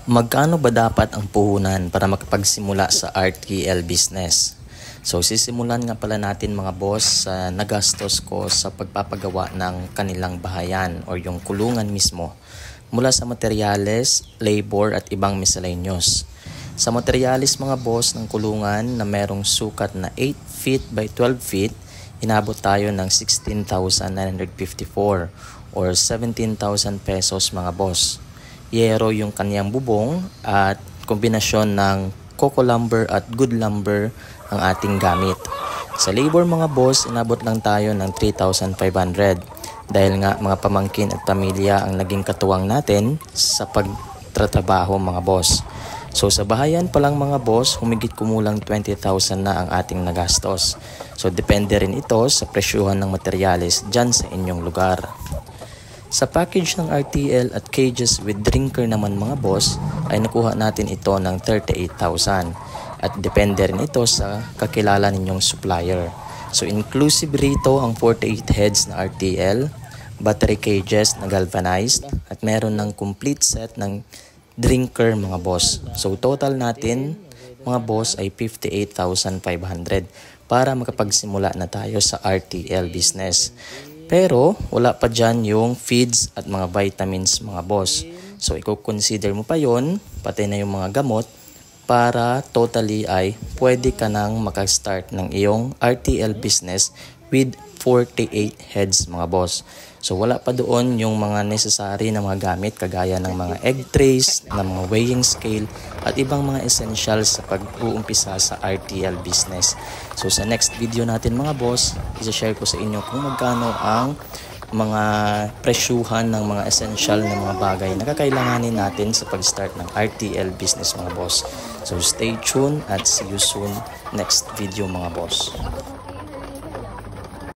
Magkano ba dapat ang puhunan para makapagsimula sa RTL business? So sisimulan nga pala natin mga boss sa nagastos ko sa pagpapagawa ng kanilang bahayan o yung kulungan mismo. Mula sa materyales, labor at ibang miscellaneous. Sa materyales mga boss ng kulungan na merong sukat na 8 feet by 12 feet, inabot tayo ng 16,954 or 17,000 pesos mga boss. Yero yung kaniyang bubong at kombinasyon ng coco lumber at good lumber ang ating gamit. Sa labor mga boss, inabot lang tayo ng 3,500 dahil nga mga pamangkin at pamilya ang naging katuwang natin sa pagtratrabaho mga boss. So sa bahayan pa lang mga boss, humigit kumulang 20,000 na ang ating nagastos. So depende rin ito sa presyuhan ng materyales dyan sa inyong lugar. Sa package ng RTL at cages with drinker naman mga boss ay nakuha natin ito ng 38,000 at depende rin ito sa kakilala ninyong supplier. So inclusive rito ang 48 heads na RTL, battery cages na galvanized at meron ng complete set ng drinker mga boss. So total natin mga boss ay 58,500 para makapagsimula na tayo sa RTL business. Pero wala pa dyan yung feeds at mga vitamins mga boss. So i-consider mo pa yon, pati na yung mga gamot para totally ay pwede ka nang makastart ng iyong RTL business with 48 heads mga boss. So wala pa doon yung mga necessary na mga gamit kagaya ng mga egg trays, ng mga weighing scale at ibang mga essentials sa pag-uumpisa sa RTL business. So sa next video natin mga boss, isa-share ko sa inyo kung magkano ang mga presyuhan ng mga essential na mga bagay na kakailanganin natin sa pag-start ng RTL business mga boss. So stay tuned at see you soon next video mga boss.